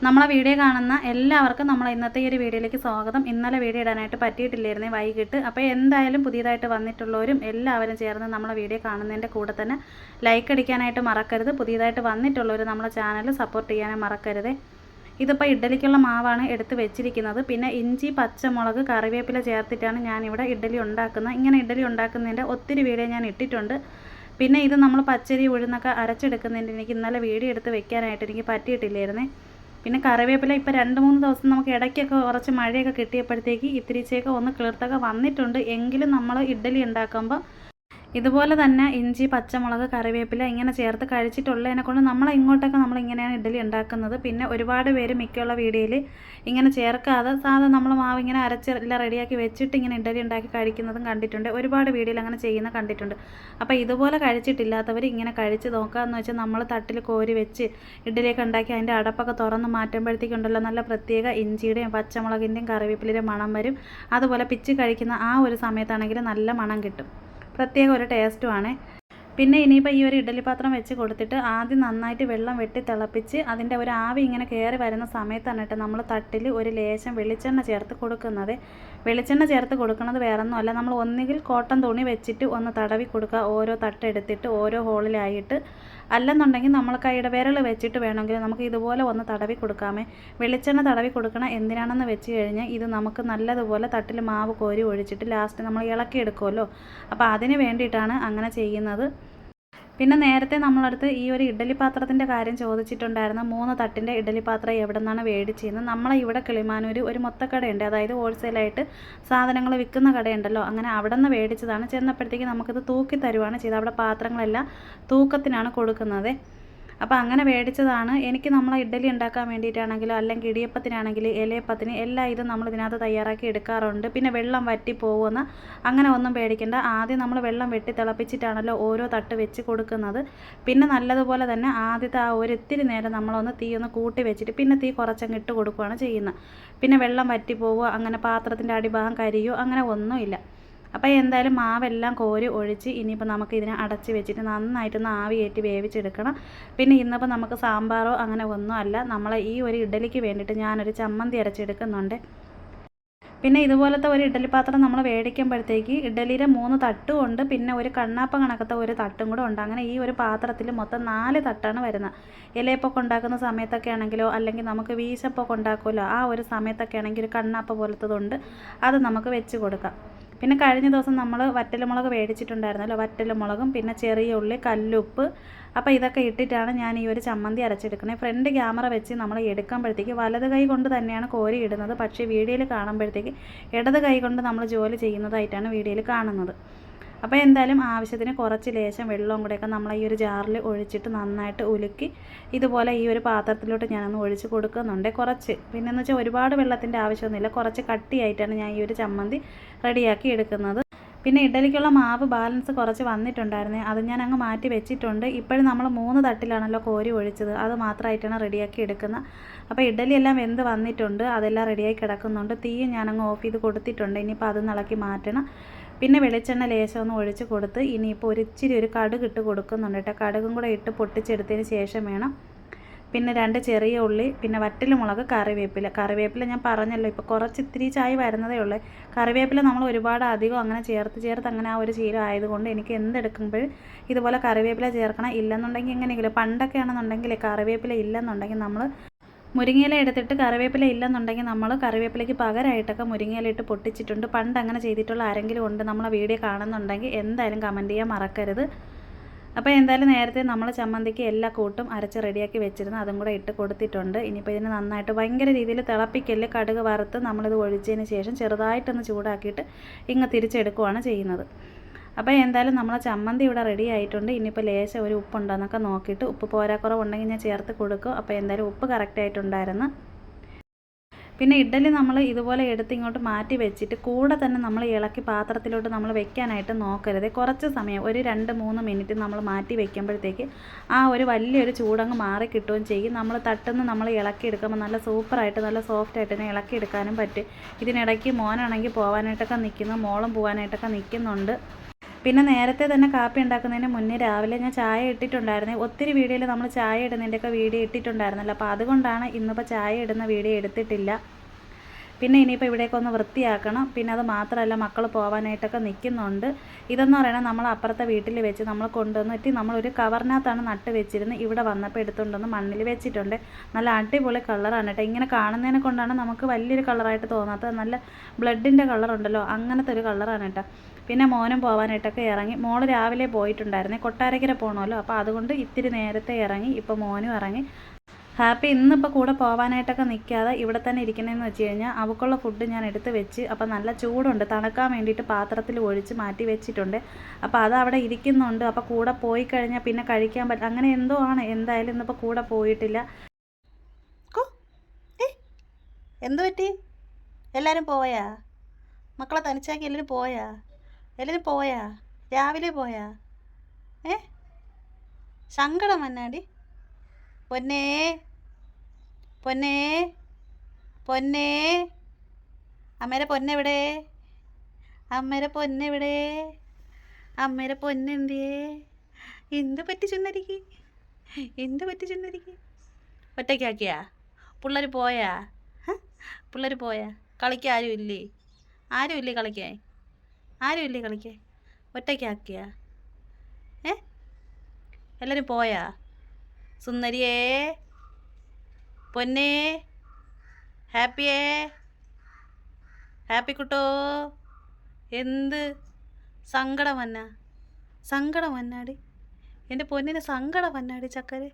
നമ്മളെ വീഡിയോ കാണുന്ന എല്ലാവർക്കും നമ്മളെ ഇന്നത്തെ ഈ ഒരു വീഡിയോയിലേക്ക് സ്വാഗതം. ഇന്നലെ വീഡിയോ ഇടാനായിട്ട് പറ്റിയിട്ടില്ലായിരുന്നേ, വൈകിട്ട്. അപ്പോൾ എന്തായാലും പുതിയതായിട്ട് വന്നിട്ടുള്ളവരും എല്ലാവരും ചേർന്ന് നമ്മളെ വീഡിയോ കാണുന്നതിൻ്റെ കൂടെ തന്നെ ലൈക്ക് അടിക്കാനായിട്ട് മറക്കരുത്. പുതിയതായിട്ട് വന്നിട്ടുള്ളവർ നമ്മളെ ചാനൽ സപ്പോർട്ട് ചെയ്യാനും മറക്കരുത്. ഇതിപ്പോൾ ഇഡ്ഡലിക്കുള്ള മാവാണ് എടുത്ത് വെച്ചിരിക്കുന്നത്. പിന്നെ ഇഞ്ചി, പച്ചമുളക്, കറിവേപ്പില ചേർത്തിട്ടാണ് ഞാനിവിടെ ഇഡ്ഡലി ഉണ്ടാക്കുന്നത്. ഇങ്ങനെ ഇഡ്ഡലി ഉണ്ടാക്കുന്നതിൻ്റെ ഒത്തിരി വീഡിയോ ഞാൻ ഇട്ടിട്ടുണ്ട്. പിന്നെ ഇത് നമ്മൾ പച്ചരി ഉഴുന്നൊക്കെ അരച്ചെടുക്കുന്നതിൻ്റെ എനിക്ക് ഇന്നലെ വീഡിയോ എടുത്ത് വെക്കാനായിട്ട് എനിക്ക് പറ്റിയിട്ടില്ലായിരുന്നേ. പിന്നെ കറിവേപ്പില ഇപ്പോൾ 2-3 ദിവസം നമുക്ക് ഇടയ്ക്കൊക്കെ കുറച്ച് മഴയൊക്കെ കിട്ടിയപ്പോഴത്തേക്ക് ഇത്തിരിച്ചൊക്കെ ഒന്ന് കിളിർത്തൊക്കെ വന്നിട്ടുണ്ട്. എങ്കിലും നമ്മൾ ഇഡ്ഡലി ഉണ്ടാക്കുമ്പോൾ ഇതുപോലെ തന്നെ ഇഞ്ചി, പച്ചമുളക്, കറിവേപ്പില ഇങ്ങനെ ചേർത്ത് കഴിച്ചിട്ടുള്ളതിനെ കൊണ്ട് ഇങ്ങോട്ടൊക്കെ ഇങ്ങനെയാണ് ഇഡ്ഡലി ഉണ്ടാക്കുന്നത്. പിന്നെ ഒരുപാട് പേര് മിക്കുള്ള വീഡിയോയിൽ ഇങ്ങനെ ചേർക്കാതെ സാധാ നമ്മൾ മാവ് ഇങ്ങനെ അരച്ചെല്ലാം റെഡിയാക്കി വെച്ചിട്ട് ഇങ്ങനെ ഇഡ്ഡലി ഉണ്ടാക്കി കഴിക്കുന്നതും കണ്ടിട്ടുണ്ട്. ഒരുപാട് വീഡിയോയിൽ അങ്ങനെ ചെയ്യുന്ന കണ്ടിട്ടുണ്ട്. അപ്പോൾ ഇതുപോലെ കഴിച്ചിട്ടില്ലാത്തവർ ഇങ്ങനെ കഴിച്ച് നോക്കാമെന്ന് വെച്ചാൽ നമ്മൾ തട്ടിൽ കോരി വെച്ച് ഇഡ്ഡലിയൊക്കെ ഉണ്ടാക്കി അതിൻ്റെ അടപ്പൊക്കെ തുറന്ന് മാറ്റുമ്പോഴത്തേക്കുണ്ടല്ലോ നല്ല പ്രത്യേക ഇഞ്ചിയുടെയും പച്ചമുളകിൻ്റെയും കറിവേപ്പിലയുടെയും മണം വരും. അതുപോലെ പിച്ച് കഴിക്കുന്ന ആ ഒരു സമയത്താണെങ്കിൽ നല്ല മണം കിട്ടും. പ്രത്യേക ഒരു ടേസ്റ്റുമാണ്. പിന്നെ ഇനിയിപ്പോൾ ഈ ഒരു ഇഡ്ഡലി പാത്രം വെച്ച് കൊടുത്തിട്ട് ആദ്യം നന്നായിട്ട് വെള്ളം വെട്ടി തിളപ്പിച്ച് അതിൻ്റെ ഒരു ആവി ഇങ്ങനെ കയറി വരുന്ന സമയത്താണ് കേട്ടോ നമ്മൾ തട്ടിൽ ഒരു ലേശം വെളിച്ചെണ്ണ ചേർത്ത് കൊടുക്കുന്നത്. വെളിച്ചെണ്ണ ചേർത്ത് കൊടുക്കുന്നത് വേറൊന്നുമല്ല, നമ്മൾ ഒന്നുകിൽ കോട്ടൺ തുണി വെച്ചിട്ട് ഒന്ന് തടവി കൊടുക്കുക, ഓരോ തട്ടെടുത്തിട്ട് ഓരോ ഹോളിലായിട്ട്. അല്ലെന്നുണ്ടെങ്കിൽ നമ്മൾ കൈയുടെ വിരൽ വെച്ചിട്ട് വേണമെങ്കിൽ നമുക്ക് ഇതുപോലെ ഒന്ന് തടവി കൊടുക്കാമേ. വെളിച്ചെണ്ണ തടവി കൊടുക്കണം എന്തിനാണെന്ന് വെച്ച് കഴിഞ്ഞാൽ ഇത് നമുക്ക് നല്ലതുപോലെ തട്ടിൽ മാവ് കോരി ഒഴിച്ചിട്ട് ലാസ്റ്റ് നമ്മൾ ഇളക്കിയെടുക്കുമല്ലോ. അപ്പോൾ അതിന് വേണ്ടിയിട്ടാണ് അങ്ങനെ ചെയ്യുന്നത്. പിന്നെ നേരത്തെ നമ്മളടുത്ത് ഈ ഒരു ഇഡ്ഡലി പാത്രത്തിൻ്റെ കാര്യം ചോദിച്ചിട്ടുണ്ടായിരുന്നു. 3 തട്ടിൻ്റെ ഇഡ്ഡലി പാത്രം എവിടെ നിന്നാണ് മേടിച്ചതെന്ന്. നമ്മളെ ഇവിടെ കിളിമാനൂർ ഒരു മൊത്തക്കടയുണ്ട്, അതായത് ഹോൾസെയിലായിട്ട് സാധനങ്ങൾ വിൽക്കുന്ന കടയുണ്ടല്ലോ, അങ്ങനെ അവിടെ നിന്ന് മേടിച്ചതാണ്. ചെന്നപ്പോഴത്തേക്ക് നമുക്കിത് തൂക്കി തരുവാണ് ചെയ്തത്. അവിടെ പാത്രങ്ങളെല്ലാം തൂക്കത്തിനാണ് കൊടുക്കുന്നത്. അപ്പോൾ അങ്ങനെ മേടിച്ചതാണ്. എനിക്ക് ഇഡ്ഡലി ഉണ്ടാക്കാൻ വേണ്ടിയിട്ടാണെങ്കിലും അല്ലെങ്കിൽ ഇടിയപ്പത്തിനാണെങ്കിലും ഇലയപ്പത്തിന് എല്ലാം ഇത് നമ്മൾ ഇതിനകത്ത് തയ്യാറാക്കി എടുക്കാറുണ്ട്. പിന്നെ വെള്ളം വറ്റി പോകുന്ന അങ്ങനെ ഒന്നും പേടിക്കേണ്ട. ആദ്യം നമ്മൾ വെള്ളം വെട്ടി തിളപ്പിച്ചിട്ടാണല്ലോ ഓരോ തട്ട് വെച്ച് കൊടുക്കുന്നത്. പിന്നെ നല്ലതുപോലെ തന്നെ ആദ്യത്തെ ആ ഒരു ഇത്തിരി നേരം നമ്മളൊന്ന് തീ ഒന്ന് കൂട്ടി വെച്ചിട്ട് പിന്നെ തീ കുറച്ചങ്ങ് ഇട്ട് കൊടുക്കുകയാണ് ചെയ്യുന്നത്. പിന്നെ വെള്ളം വറ്റി പോവുക, അങ്ങനെ പാത്രത്തിൻ്റെ അടിഭാഗം കരിയോ അങ്ങനെ ഒന്നുമില്ല. അപ്പോൾ എന്തായാലും മാവെല്ലാം കോരി ഒഴിച്ച് ഇനിയിപ്പോൾ നമുക്ക് ഇതിനെ അടച്ച് വെച്ചിട്ട് നന്നായിട്ടൊന്ന് ആവി കയറ്റി വേവിച്ചെടുക്കണം. പിന്നെ ഇന്നിപ്പോൾ നമുക്ക് സാമ്പാറോ അങ്ങനെ ഒന്നും അല്ല, നമ്മളെ ഈ ഒരു ഇഡ്ഡലിക്ക് വേണ്ടിയിട്ട് ഞാനൊരു ചമ്മന്തി അരച്ചെടുക്കുന്നുണ്ട്. പിന്നെ ഇതുപോലത്തെ ഒരു ഇഡ്ഡലി പാത്രം നമ്മൾ മേടിക്കുമ്പോഴത്തേക്ക് ഇഡ്ഡലിയുടെ 3 തട്ടും ഉണ്ട്, പിന്നെ ഒരു കണ്ണാപ്പ കണക്കത്തെ ഒരു തട്ടും കൂടെ ഉണ്ട്. അങ്ങനെ ഈ ഒരു പാത്രത്തിൽ മൊത്തം 4 തട്ടാണ് വരുന്നത്. ഇലയപ്പൊക്കെ ഉണ്ടാക്കുന്ന സമയത്തൊക്കെ ആണെങ്കിലോ അല്ലെങ്കിൽ നമുക്ക് വീശപ്പൊക്കെ ഉണ്ടാക്കുമല്ലോ ആ ഒരു സമയത്തൊക്കെ ആണെങ്കിൽ ഒരു കണ്ണാപ്പ പോലത്തതുണ്ട്, അത് നമുക്ക് വെച്ച് കൊടുക്കാം. പിന്നെ കഴിഞ്ഞ ദിവസം നമ്മൾ വറ്റൽമുളക് മേടിച്ചിട്ടുണ്ടായിരുന്നല്ലോ, വറ്റൽമുളകും പിന്നെ ചെറിയ ഉള്ളി, കല്ലുപ്പ്. അപ്പോൾ ഇതൊക്കെ ഇട്ടിട്ടാണ് ഞാൻ ഈ ഒരു ചമ്മന്തി അരച്ചെടുക്കുന്നത്. ഫ്രണ്ട് ക്യാമറ വെച്ച് നമ്മൾ എടുക്കുമ്പോഴത്തേക്ക് വലത് കൈ കൊണ്ട് തന്നെയാണ് കോരി ഇടുന്നത്, പക്ഷേ വീഡിയോയിൽ കാണുമ്പോഴത്തേക്ക് ഇടത് കൈ കൊണ്ട് നമ്മൾ ജോലി ചെയ്യുന്നതായിട്ടാണ് വീഡിയോയിൽ കാണുന്നത്. അപ്പോൾ എന്തായാലും ആവശ്യത്തിന് കുറച്ച് ലേശം വെള്ളവും കൂടെയൊക്കെ നമ്മൾ ഈ ഒരു ജാറിൽ ഒഴിച്ചിട്ട് നന്നായിട്ട് ഉലുക്കി ഇതുപോലെ ഈ ഒരു പാത്രത്തിലോട്ട് ഞാനൊന്ന് ഒഴിച്ച് കൊടുക്കുന്നുണ്ട് കുറച്ച്. പിന്നെയെന്ന് വെച്ചാൽ ഒരുപാട് വെള്ളത്തിൻ്റെ ആവശ്യമൊന്നുമില്ല, കുറച്ച് കട്ടിയായിട്ടാണ് ഞാൻ ഈ ഒരു ചമ്മന്തി റെഡിയാക്കി എടുക്കുന്നത്. പിന്നെ ഇഡ്ഡലിക്കുള്ള മാവ് ബാലൻസ് കുറച്ച് വന്നിട്ടുണ്ടായിരുന്നേ, അത് ഞാൻ അങ്ങ് മാറ്റി വെച്ചിട്ടുണ്ട്. ഇപ്പോഴും നമ്മൾ 3 തട്ടിലാണല്ലോ കോരി ഒഴിച്ചത്, അത് മാത്രമായിട്ടാണ് റെഡിയാക്കി എടുക്കുന്നത്. അപ്പോൾ ഇഡ്ഡലി എല്ലാം വെന്ത് വന്നിട്ടുണ്ട്, അതെല്ലാം റെഡിയായി കിടക്കുന്നുണ്ട്. തീയും ഞാനങ്ങ് ഓഫ് ചെയ്ത് കൊടുത്തിട്ടുണ്ട്. ഇനിയിപ്പോൾ അത് ഇളക്കി മാറ്റണം. പിന്നെ വെളിച്ചെണ്ണ ലേശം ഒന്ന് ഒഴിച്ച് കൊടുത്ത് ഇനിയിപ്പോൾ ഇച്ചിരി ഒരു കടുക് ഇട്ട് കൊടുക്കുന്നുണ്ട് കേട്ടോ. കടുകും കൂടെ ഇട്ട് പൊട്ടിച്ചെടുത്തതിന് ശേഷം വേണം. പിന്നെ 2 ചെറിയ ഉള്ളി, പിന്നെ വറ്റൽമുളക്, കറിവേപ്പില ഞാൻ പറഞ്ഞല്ലോ ഇപ്പോൾ കുറച്ച് ഇത്തിരി ചായ വരുന്നതേ ഉള്ളൂ. കറിവേപ്പില നമ്മൾ ഒരുപാട് അധികം അങ്ങനെ ചേർത്ത് അങ്ങനെ ആ ഒരു ശീലം ആയതുകൊണ്ട് എനിക്ക് എന്തെടുക്കുമ്പോഴും ഇതുപോലെ കറിവേപ്പില ചേർക്കണം. ഇല്ലെന്നുണ്ടെങ്കിൽ എങ്ങനെയെങ്കിലും പണ്ടൊക്കെ ആണെന്നുണ്ടെങ്കിൽ കറിവേപ്പില ഇല്ലെന്നുണ്ടെങ്കിൽ നമ്മൾ മുരിങ്ങയില എടുത്തിട്ട് കറിവേപ്പില ഇല്ലെന്നുണ്ടെങ്കിൽ നമ്മൾ കറിവേപ്പിലയ്ക്ക് പകരമായിട്ടൊക്കെ മുരിങ്ങയില ഇട്ട് പൊട്ടിച്ചിട്ടുണ്ട്. പണ്ട് അങ്ങനെ ചെയ്തിട്ടുള്ള ആരെങ്കിലും ഉണ്ട് നമ്മളെ വീഡിയോ കാണുന്നുണ്ടെങ്കിൽ എന്തായാലും കമൻറ്റ് ചെയ്യാൻ മറക്കരുത്. അപ്പോൾ എന്തായാലും നേരത്തെ നമ്മൾ ചമ്മന്തിക്ക് എല്ലാ കൂട്ടും അരച്ച് റെഡിയാക്കി വെച്ചിരുന്നു, അതും കൂടെ ഇട്ട് കൊടുത്തിട്ടുണ്ട്. ഇനിയിപ്പോൾ ഇതിന് നന്നായിട്ട് ഭയങ്കര രീതിയിൽ തിളപ്പിക്കല്, കടുക് വറുത്ത് നമ്മളിത് ഒഴിച്ചതിന് ശേഷം ചെറുതായിട്ടൊന്ന് ചൂടാക്കിയിട്ട് ഇങ്ങ് തിരിച്ചെടുക്കുകയാണ് ചെയ്യുന്നത്. അപ്പോൾ എന്തായാലും നമ്മളെ ചമ്മന്തി ഇവിടെ റെഡി ആയിട്ടുണ്ട്. ഇനിയിപ്പോൾ ലേശം ഒരു ഉപ്പുണ്ടോയെന്നൊക്കെ നോക്കിയിട്ട് ഉപ്പ് പോരാക്കുറവുണ്ടെങ്കിൽ ഞാൻ ചേർത്ത് കൊടുക്കും. അപ്പോൾ എന്തായാലും ഉപ്പ് കറക്റ്റായിട്ടുണ്ടായിരുന്നു. പിന്നെ ഇഡ്ഡലി നമ്മൾ ഇതുപോലെ എടുത്ത് ഇങ്ങോട്ട് മാറ്റി വെച്ചിട്ട് കൂടെ തന്നെ നമ്മൾ ഇളക്കി പാത്രത്തിലോട്ട് നമ്മൾ വെക്കാനായിട്ട് നോക്കരുത്. കുറച്ച് സമയം ഒരു 2-3 മിനിറ്റ് നമ്മൾ മാറ്റി വെക്കുമ്പോഴത്തേക്ക് ആ ഒരു വലിയൊരു ചൂടങ്ങ് മാറി കിട്ടുകയും ചെയ്യും. നമ്മൾ തട്ടുന്ന നമ്മൾ ഇളക്കിയെടുക്കുമ്പോൾ നല്ല സൂപ്പറായിട്ട് നല്ല സോഫ്റ്റായിട്ട് തന്നെ ഇളക്കിയെടുക്കാനും പറ്റും. ഇതിനിടയ്ക്ക് മോനാണെങ്കിൽ പോകാനായിട്ടൊക്കെ നിൽക്കുന്നു, മോളും പോകാനായിട്ടൊക്കെ നിൽക്കുന്നുണ്ട്. പിന്നെ നേരത്തെ തന്നെ കാപ്പി ഉണ്ടാക്കുന്നതിന് മുന്നേ രാവിലെ ഞാൻ ചായ ഇട്ടിട്ടുണ്ടായിരുന്നു. ഒത്തിരി വീഡിയോയിൽ നമ്മൾ ചായ ഇടുന്നതിൻ്റെയൊക്കെ വീഡിയോ ഇട്ടിട്ടുണ്ടായിരുന്നല്ലോ. അപ്പോൾ അതുകൊണ്ടാണ് ഇന്നിപ്പോൾ ചായ ഇടുന്ന വീഡിയോ എടുത്തിട്ടില്ല. പിന്നെ ഇനിയിപ്പോൾ ഇവിടെയൊക്കെ ഒന്ന് വൃത്തിയാക്കണം. പിന്നെ അത് മാത്രമല്ല മക്കൾ പോകാനായിട്ടൊക്കെ നിൽക്കുന്നുണ്ട്. ഇതെന്ന് പറയുന്നത് നമ്മൾ അപ്പുറത്തെ വീട്ടിൽ വെച്ച് നമ്മൾ കൊണ്ടുവന്നിട്ട് നമ്മളൊരു കവറിനകത്താണ് നട്ട് വെച്ചിരുന്നത്. ഇവിടെ വന്നപ്പോൾ എടുത്തുകൊണ്ടൊന്ന് മണ്ണിൽ വെച്ചിട്ടുണ്ട്. നല്ല അടിപൊളി കളറാണ് കേട്ടോ. ഇങ്ങനെ കാണുന്നതിനെ കൊണ്ടാണ് നമുക്ക് വലിയൊരു കളറായിട്ട് തോന്നാത്തത്. നല്ല ബ്ലഡിൻ്റെ കളറുണ്ടല്ലോ, അങ്ങനത്തെ ഒരു കളറാണ് കേട്ടോ. പിന്നെ മോനും പോകാനായിട്ടൊക്കെ ഇറങ്ങി. മോള് രാവിലെ പോയിട്ടുണ്ടായിരുന്നേ, കൊട്ടാരക്കര പോകണമല്ലോ. അപ്പോൾ അതുകൊണ്ട് ഇത്തിരി നേരത്തെ ഇറങ്ങി. ഇപ്പോൾ മോനും ഇറങ്ങി. ഹാപ്പി ഇന്നിപ്പോൾ കൂടെ പോകാനായിട്ടൊക്കെ നിൽക്കാതെ ഇവിടെ തന്നെ ഇരിക്കണമെന്ന് വെച്ച് കഴിഞ്ഞാൽ അവൾക്കുള്ള ഫുഡ് ഞാൻ എടുത്ത് വെച്ച്. അപ്പോൾ നല്ല ചൂടുണ്ട്, തണുക്കാൻ വേണ്ടിയിട്ട് പാത്രത്തിൽ ഒഴിച്ച് മാറ്റി വെച്ചിട്ടുണ്ട്. അപ്പോൾ അത് അവിടെ ഇരിക്കുന്നുണ്ട്. അപ്പോൾ കൂടെ പോയി കഴിഞ്ഞാൽ പിന്നെ കഴിക്കാൻ പറ്റില്ല, അങ്ങനെ എന്തോ ആണ്. എന്തായാലും ഇന്നിപ്പോൾ കൂടെ പോയിട്ടില്ല. എന്തു പറ്റി? എല്ലാവരും പോയാ? മക്കളെ തനിച്ചാക്കി എല്ലാവരും പോയാ? എല്ലാവരും പോയാ? രാവിലെ പോയാ? സങ്കടം വന്നാടി? പൊന്നേ പൊന്നേ പൊന്നേ, അമ്മേരെ പൊന്നെവിടെ? അമ്മേരെ പൊന്നെവിടെ? അമ്മേരെ പൊന്നെന്തിയേ? എന്ത് പറ്റി ചുന്നരിക്ക്? എന്ത് പറ്റി ചുന്നരിക്ക്? ഒറ്റയ്ക്കാക്കിയാ? പിള്ളേർ പോയാ? പിള്ളേർ പോയാ? കളിക്കാൻ ആരുമില്ലേ? ആരുമില്ലേ കളിക്കാൻ? ആരുമില്ലേ കളിക്കാൻ? ഒറ്റയ്ക്കാക്കിയാ? എല്ലാവരും പോയാ? സുന്ദരിയേ, പൊന്നേ, ഹാപ്പിയേ, ഹാപ്പി കുട്ടോ, എന്ത് സങ്കടം വന്നാടി? എൻ്റെ പൊന്നിന് സങ്കടം വന്നാടി ചക്കരെ.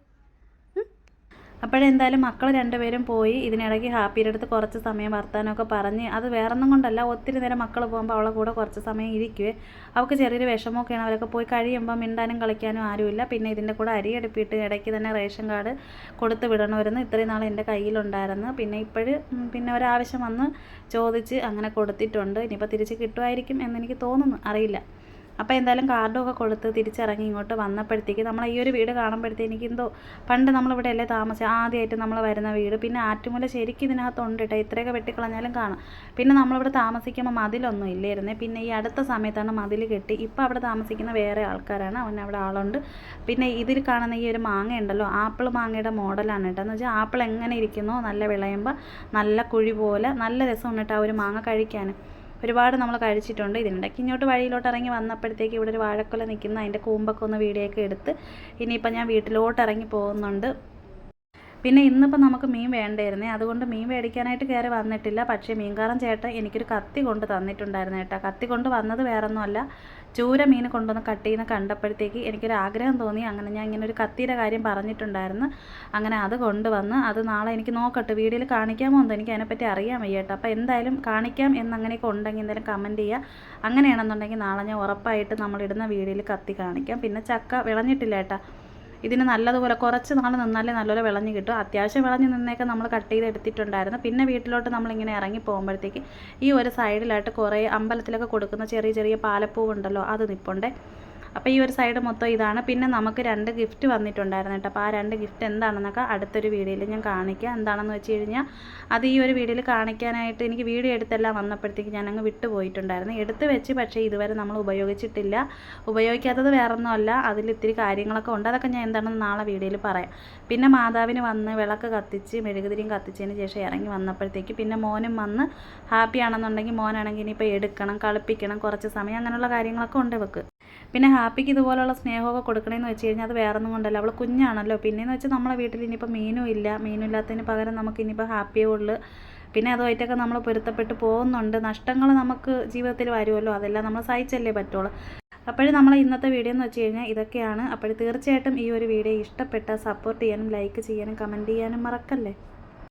അപ്പോഴെന്തായാലും മക്കൾ രണ്ടുപേരും പോയി. ഇതിനിടയ്ക്ക് ഹാപ്പിയുടെ അടുത്ത് കുറച്ച് സമയം വർത്താനമൊക്കെ പറഞ്ഞ്, അത് വേറൊന്നും കൊണ്ടല്ല, ഒത്തിരി നേരം മക്കൾ പോകുമ്പോൾ അവളെ കൂടെ കുറച്ച് സമയം ഇരിക്കുവേ. അവൾക്ക് ചെറിയൊരു വിഷമമൊക്കെയാണ്. അവരൊക്കെ പോയി കഴിയുമ്പോൾ മിണ്ടാനും കളിക്കാനും ആരുമില്ല. പിന്നെ ഇതിൻ്റെ കൂടെ അരി അടുപ്പിട്ട് ഇടയ്ക്ക് തന്നെ റേഷൻ കാർഡ് കൊടുത്ത് വിടണമായിരുന്നു. ഇത്രയും നാൾ എൻ്റെ കയ്യിലുണ്ടായിരുന്നു. പിന്നെ പിന്നെ ഒരാവശ്യം വന്ന് ചോദിച്ച് അങ്ങനെ കൊടുത്തിട്ടുണ്ട്. ഇനിയിപ്പോൾ തിരിച്ച് കിട്ടുമായിരിക്കും എന്നെനിക്ക് തോന്നുന്നു, അറിയില്ല. അപ്പോൾ എന്തായാലും കാർഡൊക്കെ കൊടുത്ത് തിരിച്ചിറങ്ങി ഇങ്ങോട്ട് വന്നപ്പോഴത്തേക്ക് നമ്മൾ ഈ ഒരു വീട് കാണുമ്പോഴത്തേക്ക് എനിക്ക് എന്തോ പണ്ട് നമ്മളിവിടെ അല്ലേ താമസിച്ച് ആദ്യമായിട്ട് നമ്മൾ വരുന്ന വീട്. പിന്നെ ആറ്റുമൂല ശരിക്കും ഇതിനകത്തുണ്ട് കേട്ടോ, ഇത്രയൊക്കെ വെട്ടിക്കളഞ്ഞാലും കാണാം. പിന്നെ നമ്മളിവിടെ താമസിക്കുമ്പോൾ മതിലൊന്നും ഇല്ലായിരുന്നേ. പിന്നെ ഈ അടുത്ത സമയത്താണ് മതിൽ കെട്ടി. ഇപ്പോൾ അവിടെ താമസിക്കുന്ന വേറെ ആൾക്കാരാണ്, അവിടെ ആളുണ്ട്. പിന്നെ ഇതിൽ കാണുന്ന ഈ ഒരു മാങ്ങ ഉണ്ടല്ലോ, ആപ്പിൾ മാങ്ങയുടെ മോഡലാണ് കേട്ടോ. എന്ന് വെച്ചാൽ ആപ്പിൾ എങ്ങനെ ഇരിക്കുന്നോ നല്ല വിളയുമ്പോൾ നല്ല കുഴി പോലെ നല്ല രസമാണ് കേട്ടോ ആ ഒരു മാങ്ങ കഴിക്കാൻ. ഒരുപാട് നമ്മൾ കഴിച്ചിട്ടുണ്ട്. ഇതിനിടയ്ക്ക് ഇങ്ങോട്ട് വഴിയിലോട്ട് ഇറങ്ങി വന്നപ്പോഴത്തേക്ക് ഇവിടെ ഒരു വാഴക്കൊല നിൽക്കുന്ന അതിൻ്റെ കൂമ്പൊക്കെ ഒന്ന് വീഡിയോ ഒക്കെ എടുത്ത് ഇനിയിപ്പോൾ ഞാൻ വീട്ടിലോട്ട് ഇറങ്ങി പോകുന്നുണ്ട്. പിന്നെ ഇന്നിപ്പോൾ നമുക്ക് മീൻ വേണ്ടായിരുന്നേ, അതുകൊണ്ട് മീൻ മേടിക്കാനായിട്ട് കയറി വന്നിട്ടില്ല. പക്ഷേ മീൻകാരൻ ചേട്ടൻ എനിക്കൊരു കത്തി കൊണ്ട് തന്നിട്ടുണ്ടായിരുന്നു കേട്ടോ. കത്തി കൊണ്ട് വന്നത് വേറൊന്നുമല്ല, ചൂര മീൻ കൊണ്ടുവന്ന് കട്ട് ചെയ്യുന്ന കണ്ടപ്പോഴത്തേക്ക് എനിക്കൊരു ആഗ്രഹം തോന്നി. അങ്ങനെ ഞാൻ ഇങ്ങനെ ഒരു കത്തിയുടെ കാര്യം പറഞ്ഞിട്ടുണ്ടായിരുന്നു. അങ്ങനെ അത് കൊണ്ടുവന്ന് അത് നാളെ എനിക്ക് നോക്കട്ടെ വീഡിയോയിൽ കാണിക്കാമോ എന്തോ, എനിക്ക് അതിനെപ്പറ്റി അറിയാൻ വയ്യ കേട്ടോ. അപ്പോൾ എന്തായാലും കാണിക്കാം എന്നങ്ങനെയൊക്കെ ഉണ്ടെങ്കിൽ എന്തായാലും കമൻറ്റ് ചെയ്യുക. അങ്ങനെയാണെന്നുണ്ടെങ്കിൽ നാളെ ഞാൻ ഉറപ്പായിട്ട് നമ്മളിടുന്ന വീഡിയോയിൽ കത്തി കാണിക്കാം. പിന്നെ ചക്ക വിളഞ്ഞിട്ടില്ല കേട്ടോ. ഇതിന് നല്ലതുപോലെ കുറച്ച് നാൾ നിന്നാലേ നല്ലപോലെ വിളഞ്ഞ് കിട്ടും. അത്യാവശ്യം വിളഞ്ഞ് നിന്നേക്കെ നമ്മൾ കട്ട് ചെയ്ത് എടുത്തിട്ടുണ്ടായിരുന്നു. പിന്നെ വീട്ടിലോട്ട് നമ്മളിങ്ങനെ ഇറങ്ങി പോകുമ്പോഴത്തേക്ക് ഈ ഒരു സൈഡിലായിട്ട് കുറേ അമ്പലത്തിലൊക്കെ കൊടുക്കുന്ന ചെറിയ ചെറിയ പാലപ്പൂവുണ്ടല്ലോ, അത് നിൽപ്പുണ്ടേ. അപ്പോൾ ഈ ഒരു സൈഡ് മൊത്തം ഇതാണ്. പിന്നെ നമുക്ക് 2 ഗിഫ്റ്റ് വന്നിട്ടുണ്ടായിരുന്നു കേട്ടോ. അപ്പോൾ ആ 2 ഗിഫ്റ്റ് എന്താണെന്നൊക്കെ അടുത്തൊരു വീഡിയോയിൽ ഞാൻ കാണിക്കാം. എന്താണെന്ന് വെച്ച് കഴിഞ്ഞാൽ അത് ഈ ഒരു വീഡിയോയിൽ കാണിക്കാനായിട്ട് എനിക്ക് വീഡിയോ എടുത്തെല്ലാം വന്നപ്പോഴത്തേക്ക് ഞാൻ അങ്ങ് വിട്ടുപോയിട്ടുണ്ടായിരുന്നു. എടുത്ത് വെച്ച് പക്ഷേ ഇതുവരെ നമ്മൾ ഉപയോഗിച്ചിട്ടില്ല. ഉപയോഗിക്കാത്തത് വേറൊന്നുമല്ല, അതിൽ ഇത്തിരി കാര്യങ്ങളൊക്കെ ഉണ്ട്. അതൊക്കെ ഞാൻ എന്താണെന്ന് നാളെ വീഡിയോയിൽ പറയാം. പിന്നെ മാതാവിന് വന്ന് വിളക്ക് കത്തിച്ച് മെഴുകുതിരിയും കത്തിച്ചതിന് ശേഷം ഇറങ്ങി വന്നപ്പോഴത്തേക്ക് പിന്നെ മോനും വന്ന് ഹാപ്പി ആണെന്നുണ്ടെങ്കിൽ മോനാണെങ്കിൽ ഇനിയിപ്പോൾ എടുക്കണം, കളിപ്പിക്കണം, കുറച്ച് സമയം അങ്ങനെയുള്ള കാര്യങ്ങളൊക്കെ ഉണ്ട് ഇവൾക്ക്. പിന്നെ ഹാപ്പിക്ക് ഇതുപോലുള്ള സ്നേഹമൊക്കെ കൊടുക്കണമെന്ന് വെച്ച് കഴിഞ്ഞാൽ അത് വേറൊന്നും കൊണ്ടല്ല, അവൾ കുഞ്ഞാണല്ലോ. പിന്നെയെന്ന് വെച്ചാൽ നമ്മളെ വീട്ടിൽ ഇനിയിപ്പോൾ മീനും ഇല്ലാത്തതിന് പകരം നമുക്ക് ഇനിയിപ്പോൾ ഹാപ്പിയേ ഉള്ളൂ. പിന്നെ അതുമായിട്ടൊക്കെ നമ്മൾ പൊരുത്തപ്പെട്ട് പോകുന്നുണ്ട്. നഷ്ടങ്ങൾ നമുക്ക് ജീവിതത്തിൽ വരുമല്ലോ, അതെല്ലാം നമ്മൾ സഹിച്ചല്ലേ പറ്റുള്ളൂ. അപ്പോഴും നമ്മൾ ഇന്നത്തെ വീഡിയോ എന്ന് വെച്ച് കഴിഞ്ഞാൽ ഇതൊക്കെയാണ്. അപ്പോൾ തീർച്ചയായിട്ടും ഈ ഒരു വീഡിയോ ഇഷ്ടപ്പെട്ടാൽ സപ്പോർട്ട് ചെയ്യാനും ലൈക്ക് ചെയ്യാനും കമൻറ്റ് ചെയ്യാനും മറക്കല്ലേ.